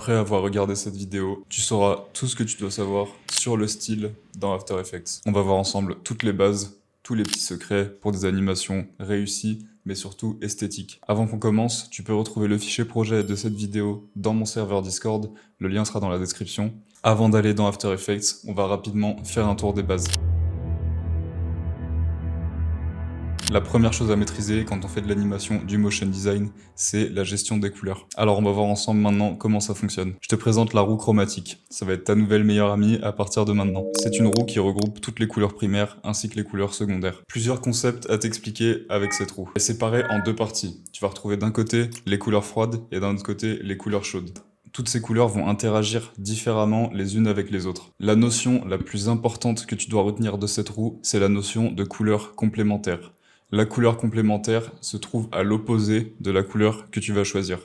Après avoir regardé cette vidéo, tu sauras tout ce que tu dois savoir sur le style dans After Effects. On va voir ensemble toutes les bases, tous les petits secrets pour des animations réussies, mais surtout esthétiques. Avant qu'on commence, tu peux retrouver le fichier projet de cette vidéo dans mon serveur Discord, le lien sera dans la description. Avant d'aller dans After Effects, on va rapidement faire un tour des bases. La première chose à maîtriser quand on fait de l'animation, du motion design, c'est la gestion des couleurs. Alors on va voir ensemble maintenant comment ça fonctionne. Je te présente la roue chromatique. Ça va être ta nouvelle meilleure amie à partir de maintenant. C'est une roue qui regroupe toutes les couleurs primaires ainsi que les couleurs secondaires. Plusieurs concepts à t'expliquer avec cette roue. Elle est séparée en deux parties. Tu vas retrouver d'un côté les couleurs froides et d'un autre côté les couleurs chaudes. Toutes ces couleurs vont interagir différemment les unes avec les autres. La notion la plus importante que tu dois retenir de cette roue, c'est la notion de couleur complémentaire. La couleur complémentaire se trouve à l'opposé de la couleur que tu vas choisir.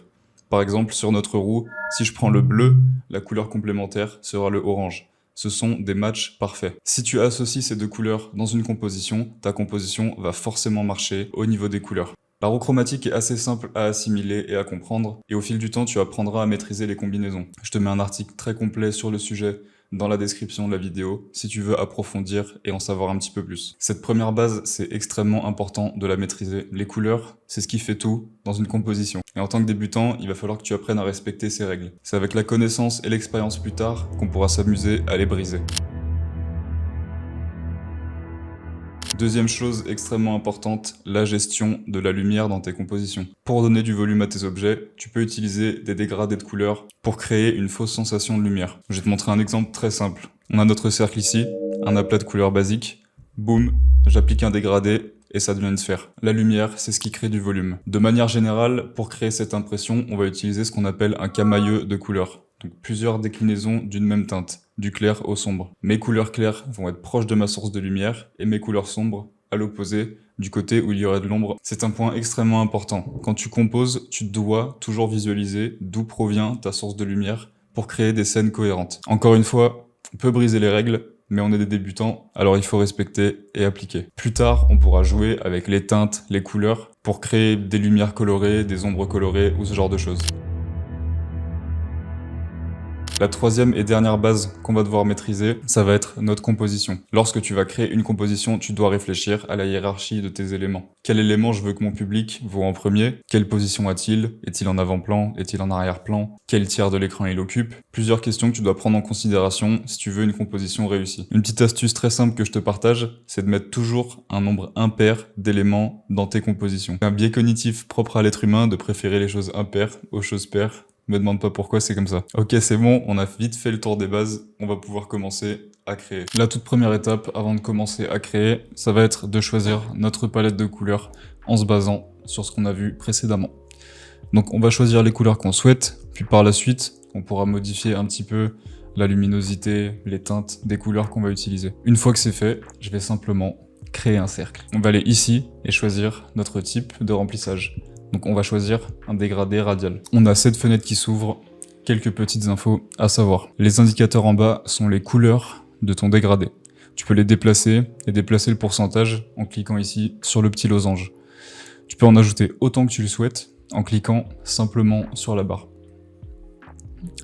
Par exemple, sur notre roue, si je prends le bleu, la couleur complémentaire sera le orange. Ce sont des matchs parfaits. Si tu associes ces deux couleurs dans une composition, ta composition va forcément marcher au niveau des couleurs. La roue chromatique est assez simple à assimiler et à comprendre, et au fil du temps, tu apprendras à maîtriser les combinaisons. Je te mets un article très complet sur le sujet dans la description de la vidéo, si tu veux approfondir et en savoir un petit peu plus. Cette première base, c'est extrêmement important de la maîtriser. Les couleurs, c'est ce qui fait tout dans une composition. Et en tant que débutant, il va falloir que tu apprennes à respecter ces règles. C'est avec la connaissance et l'expérience plus tard qu'on pourra s'amuser à les briser. Deuxième chose extrêmement importante, la gestion de la lumière dans tes compositions. Pour donner du volume à tes objets, tu peux utiliser des dégradés de couleurs pour créer une fausse sensation de lumière. Je vais te montrer un exemple très simple. On a notre cercle ici, un aplat de couleurs basique, boum, j'applique un dégradé et ça devient une sphère. La lumière, c'est ce qui crée du volume. De manière générale, pour créer cette impression, on va utiliser ce qu'on appelle un camailleux de couleurs. Donc plusieurs déclinaisons d'une même teinte, du clair au sombre. Mes couleurs claires vont être proches de ma source de lumière et mes couleurs sombres à l'opposé, du côté où il y aurait de l'ombre. C'est un point extrêmement important. Quand tu composes, tu dois toujours visualiser d'où provient ta source de lumière pour créer des scènes cohérentes. Encore une fois, on peut briser les règles, mais on est des débutants, alors il faut respecter et appliquer. Plus tard, on pourra jouer avec les teintes, les couleurs, pour créer des lumières colorées, des ombres colorées ou ce genre de choses. La troisième et dernière base qu'on va devoir maîtriser, ça va être notre composition. Lorsque tu vas créer une composition, tu dois réfléchir à la hiérarchie de tes éléments. Quel élément je veux que mon public voit en premier? Quelle position a-t-il? Est-il en avant-plan? Est-il en arrière-plan? Quel tiers de l'écran il occupe? Plusieurs questions que tu dois prendre en considération si tu veux une composition réussie. Une petite astuce très simple que je te partage, c'est de mettre toujours un nombre impair d'éléments dans tes compositions. C'est un biais cognitif propre à l'être humain de préférer les choses impaires aux choses paires. Me demande pas pourquoi, c'est comme ça. Ok, c'est bon, on a vite fait le tour des bases, on va pouvoir commencer à créer. La toute première étape, avant de commencer à créer, ça va être de choisir notre palette de couleurs en se basant sur ce qu'on a vu précédemment. Donc on va choisir les couleurs qu'on souhaite, puis par la suite, on pourra modifier un petit peu la luminosité, les teintes des couleurs qu'on va utiliser. Une fois que c'est fait, je vais simplement créer un cercle. On va aller ici et choisir notre type de remplissage. Donc on va choisir un dégradé radial. On a cette fenêtre qui s'ouvre, quelques petites infos à savoir. Les indicateurs en bas sont les couleurs de ton dégradé. Tu peux les déplacer et déplacer le pourcentage en cliquant ici sur le petit losange. Tu peux en ajouter autant que tu le souhaites en cliquant simplement sur la barre.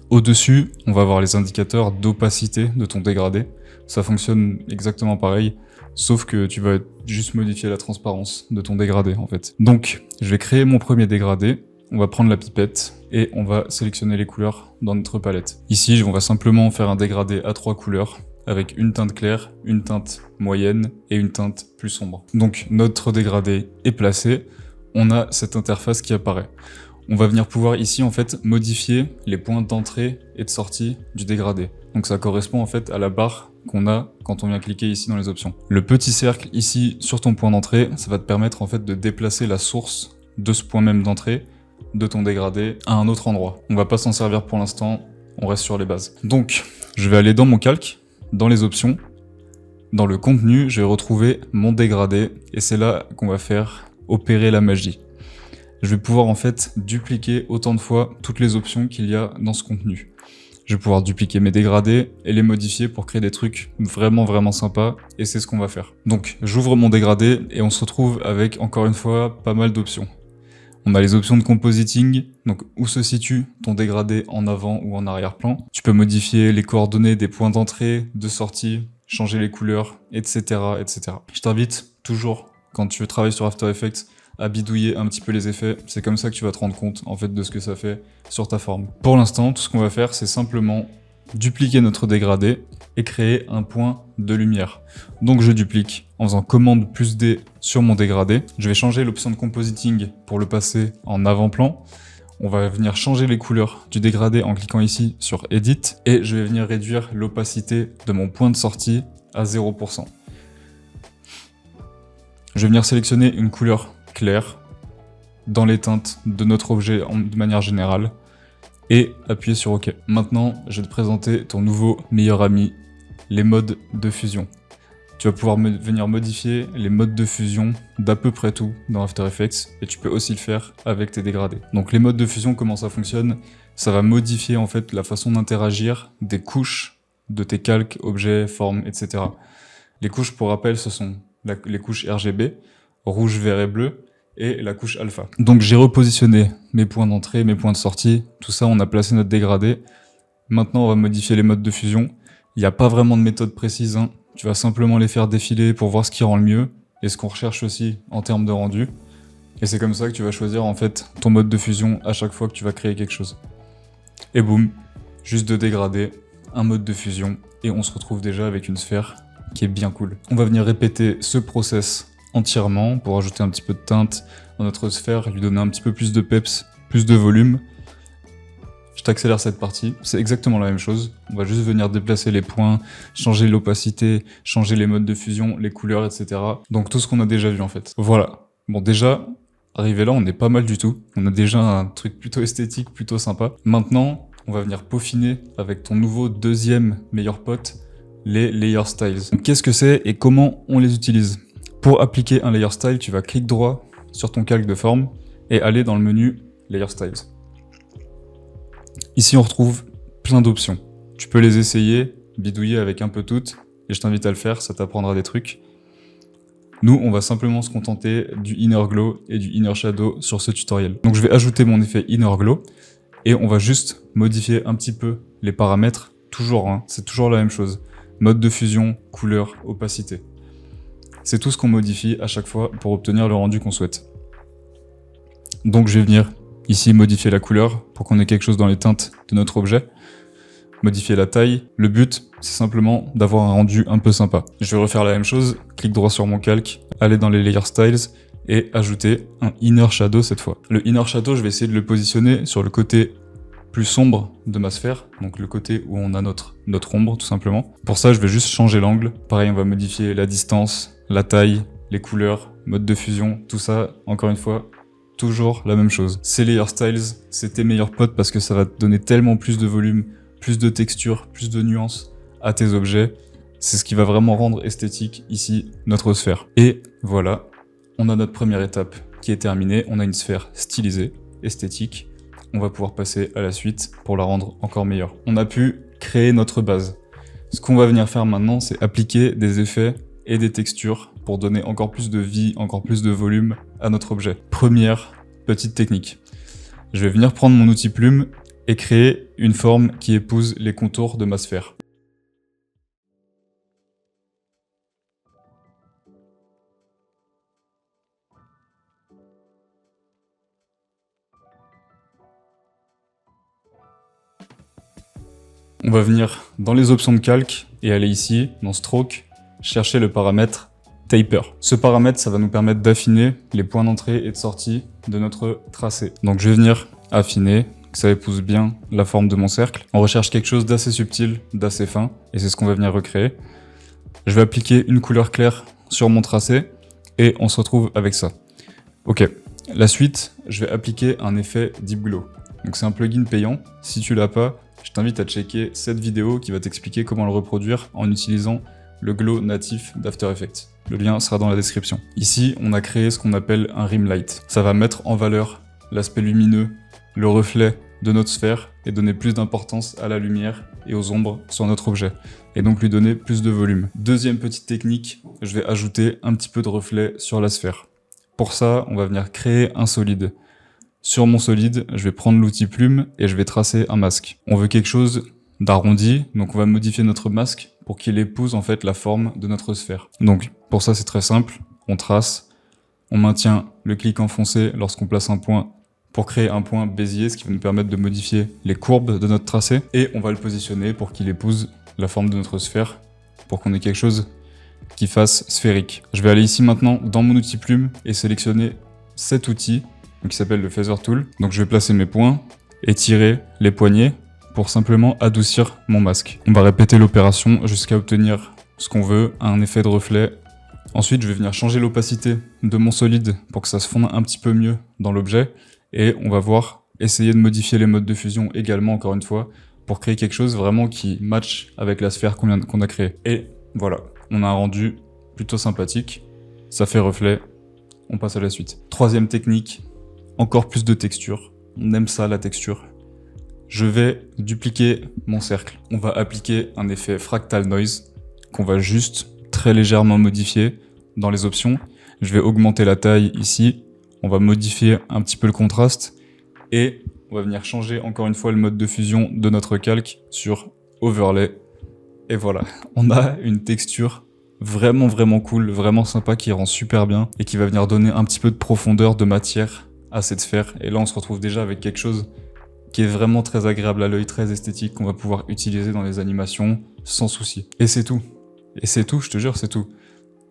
Au-dessus, on va avoir les indicateurs d'opacité de ton dégradé. Ça fonctionne exactement pareil, sauf que tu vas juste modifier la transparence de ton dégradé en fait. Donc, je vais créer mon premier dégradé. On va prendre la pipette et on va sélectionner les couleurs dans notre palette. Ici, on va simplement faire un dégradé à 3 couleurs avec une teinte claire, une teinte moyenne et une teinte plus sombre. Donc, notre dégradé est placé. On a cette interface qui apparaît. On va venir pouvoir ici en fait modifier les points d'entrée et de sortie du dégradé. Donc ça correspond en fait à la barre qu'on a quand on vient cliquer ici dans les options. Le petit cercle ici sur ton point d'entrée, ça va te permettre en fait de déplacer la source de ce point même d'entrée de ton dégradé à un autre endroit. On va pas s'en servir pour l'instant, on reste sur les bases. Donc je vais aller dans mon calque, dans les options, dans le contenu, je vais retrouver mon dégradé et c'est là qu'on va faire opérer la magie. Je vais pouvoir en fait dupliquer autant de fois toutes les options qu'il y a dans ce contenu. Je vais pouvoir dupliquer mes dégradés et les modifier pour créer des trucs vraiment sympas et c'est ce qu'on va faire. Donc j'ouvre mon dégradé et on se retrouve avec encore une fois pas mal d'options. On a les options de compositing, donc où se situe ton dégradé en avant ou en arrière-plan. Tu peux modifier les coordonnées des points d'entrée, de sortie, changer les couleurs, etc., etc. Je t'invite toujours, quand tu travailles sur After Effects, à bidouiller un petit peu les effets. C'est comme ça que tu vas te rendre compte, en fait, de ce que ça fait sur ta forme. Pour l'instant, tout ce qu'on va faire, c'est simplement dupliquer notre dégradé et créer un point de lumière. Donc je duplique en faisant commande plus D sur mon dégradé. Je vais changer l'option de compositing pour le passer en avant-plan. On va venir changer les couleurs du dégradé en cliquant ici sur Edit et je vais venir réduire l'opacité de mon point de sortie à 0%. Je vais venir sélectionner une couleur claire dans les teintes de notre objet de manière générale et appuyer sur OK. Maintenant, je vais te présenter ton nouveau meilleur ami, les modes de fusion. Tu vas pouvoir venir modifier les modes de fusion d'à peu près tout dans After Effects et tu peux aussi le faire avec tes dégradés. Donc les modes de fusion, comment ça fonctionne? Ça va modifier en fait la façon d'interagir des couches de tes calques, objets, formes, etc. Les couches, pour rappel, ce sont les couches RGB, rouge, vert et bleu, et la couche alpha. Donc j'ai repositionné mes points d'entrée, mes points de sortie, tout ça, on a placé notre dégradé. Maintenant, on va modifier les modes de fusion. Il n'y a pas vraiment de méthode précise, hein. Tu vas simplement les faire défiler pour voir ce qui rend le mieux, et ce qu'on recherche aussi en termes de rendu. Et c'est comme ça que tu vas choisir en fait ton mode de fusion à chaque fois que tu vas créer quelque chose. Et boum, juste de dégrader, un mode de fusion, et on se retrouve déjà avec une sphère qui est bien cool. On va venir répéter ce process entièrement pour ajouter un petit peu de teinte dans notre sphère, lui donner un petit peu plus de peps, plus de volume. Je t'accélère cette partie, c'est exactement la même chose. On va juste venir déplacer les points, changer l'opacité, changer les modes de fusion, les couleurs, etc. Donc tout ce qu'on a déjà vu en fait. Voilà. Bon déjà, arrivé là, on est pas mal du tout. On a déjà un truc plutôt esthétique, plutôt sympa. Maintenant, on va venir peaufiner avec ton nouveau deuxième meilleur pote, les layer styles. Qu'est-ce que c'est et comment on les utilise? Pour appliquer un layer style, tu vas clic droit sur ton calque de forme et aller dans le menu layer styles. Ici, on retrouve plein d'options. Tu peux les essayer, bidouiller avec un peu toutes, et je t'invite à le faire, ça t'apprendra des trucs. Nous, on va simplement se contenter du inner glow et du inner shadow sur ce tutoriel. Donc je vais ajouter mon effet inner glow, et on va juste modifier un petit peu les paramètres, toujours, hein, c'est toujours la même chose. Mode de fusion, couleur, opacité. C'est tout ce qu'on modifie à chaque fois pour obtenir le rendu qu'on souhaite. Donc je vais venir ici modifier la couleur pour qu'on ait quelque chose dans les teintes de notre objet. Modifier la taille. Le but, c'est simplement d'avoir un rendu un peu sympa. Je vais refaire la même chose, clic droit sur mon calque, aller dans les layer styles et ajouter un inner shadow cette fois. Le inner shadow, je vais essayer de le positionner sur le côté plus sombre de ma sphère, donc le côté où on a notre ombre tout simplement. Pour ça, je vais juste changer l'angle. Pareil, on va modifier la distance, la taille, les couleurs, mode de fusion, tout ça, encore une fois, toujours la même chose. Ces layer styles, c'est tes meilleurs potes parce que ça va te donner tellement plus de volume, plus de texture, plus de nuances à tes objets. C'est ce qui va vraiment rendre esthétique ici notre sphère. Et voilà, on a notre première étape qui est terminée. On a une sphère stylisée, esthétique. On va pouvoir passer à la suite pour la rendre encore meilleure. On a pu créer notre base. Ce qu'on va venir faire maintenant, c'est appliquer des effets et des textures pour donner encore plus de vie, encore plus de volume à notre objet. Première petite technique. Je vais venir prendre mon outil plume et créer une forme qui épouse les contours de ma sphère. On va venir dans les options de calque et aller ici, dans Stroke, chercher le paramètre Taper. Ce paramètre, ça va nous permettre d'affiner les points d'entrée et de sortie de notre tracé. Donc je vais venir affiner, que ça épouse bien la forme de mon cercle. On recherche quelque chose d'assez subtil, d'assez fin, et c'est ce qu'on va venir recréer. Je vais appliquer une couleur claire sur mon tracé, et on se retrouve avec ça. Ok, la suite, je vais appliquer un effet Deep Glow. Donc c'est un plugin payant, si tu l'as pas, je t'invite à checker cette vidéo qui va t'expliquer comment le reproduire en utilisant le glow natif d'After Effects. Le lien sera dans la description. Ici, on a créé ce qu'on appelle un rim light. Ça va mettre en valeur l'aspect lumineux, le reflet de notre sphère et donner plus d'importance à la lumière et aux ombres sur notre objet. Et donc lui donner plus de volume. Deuxième petite technique, je vais ajouter un petit peu de reflet sur la sphère. Pour ça, on va venir créer un solide. Sur mon solide, je vais prendre l'outil plume et je vais tracer un masque. On veut quelque chose d'arrondi, donc on va modifier notre masque pour qu'il épouse en fait la forme de notre sphère. Donc pour ça c'est très simple, on trace, on maintient le clic enfoncé lorsqu'on place un point pour créer un point Bézier, ce qui va nous permettre de modifier les courbes de notre tracé, et on va le positionner pour qu'il épouse la forme de notre sphère, pour qu'on ait quelque chose qui fasse sphérique. Je vais aller ici maintenant dans mon outil plume et sélectionner cet outil qui s'appelle le Feather Tool. Donc je vais placer mes points, étirer les poignets pour simplement adoucir mon masque. On va répéter l'opération jusqu'à obtenir ce qu'on veut, un effet de reflet. Ensuite, je vais venir changer l'opacité de mon solide pour que ça se fonde un petit peu mieux dans l'objet. Et on va voir, essayer de modifier les modes de fusion également, encore une fois, pour créer quelque chose vraiment qui match avec la sphère qu'on a créée. Et voilà, on a un rendu plutôt sympathique. Ça fait reflet. On passe à la suite. Troisième technique, encore plus de texture. On aime ça, la texture. Je vais dupliquer mon cercle. On va appliquer un effet fractal noise qu'on va juste très légèrement modifier dans les options. Je vais augmenter la taille ici. On va modifier un petit peu le contraste et on va venir changer encore une fois le mode de fusion de notre calque sur overlay. Et voilà, on a une texture vraiment cool, vraiment sympa, qui rend super bien et qui va venir donner un petit peu de profondeur, de matière à cette sphère. Et là, on se retrouve déjà avec quelque chose qui est vraiment très agréable à l'œil, très esthétique, qu'on va pouvoir utiliser dans les animations sans souci. Et c'est tout. Et c'est tout, je te jure, c'est tout.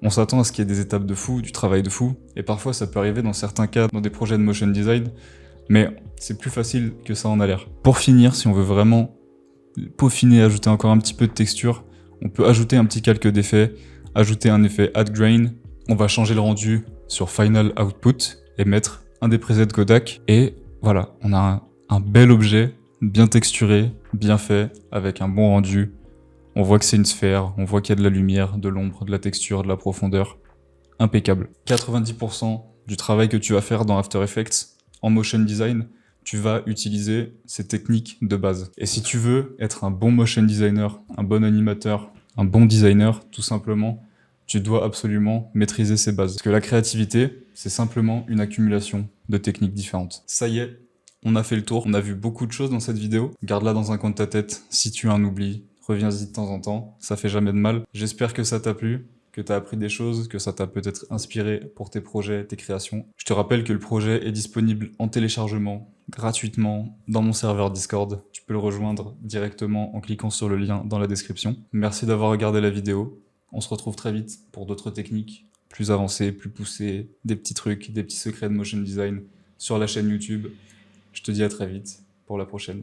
On s'attend à ce qu'il y ait des étapes de fou, du travail de fou, et parfois ça peut arriver dans certains cas, dans des projets de motion design, mais c'est plus facile que ça en a l'air. Pour finir, si on veut vraiment peaufiner, ajouter encore un petit peu de texture, on peut ajouter un petit calque d'effet, ajouter un effet add grain, on va changer le rendu sur final output et mettre un des presets Kodak, et voilà, on a un bel objet, bien texturé, bien fait, avec un bon rendu. On voit que c'est une sphère, on voit qu'il y a de la lumière, de l'ombre, de la texture, de la profondeur. Impeccable. 90% du travail que tu vas faire dans After Effects en motion design, tu vas utiliser ces techniques de base. Et si tu veux être un bon motion designer, un bon animateur, un bon designer, tout simplement, tu dois absolument maîtriser ces bases. Parce que la créativité, c'est simplement une accumulation de techniques différentes. Ça y est, on a fait le tour. On a vu beaucoup de choses dans cette vidéo. Garde-la dans un coin de ta tête. Si tu as un oubli, reviens-y de temps en temps, ça fait jamais de mal. J'espère que ça t'a plu, que t'as appris des choses, que ça t'a peut-être inspiré pour tes projets, tes créations. Je te rappelle que le projet est disponible en téléchargement, gratuitement, dans mon serveur Discord. Tu peux le rejoindre directement en cliquant sur le lien dans la description. Merci d'avoir regardé la vidéo. On se retrouve très vite pour d'autres techniques plus avancées, plus poussées, des petits trucs, des petits secrets de motion design sur la chaîne YouTube. Je te dis à très vite pour la prochaine.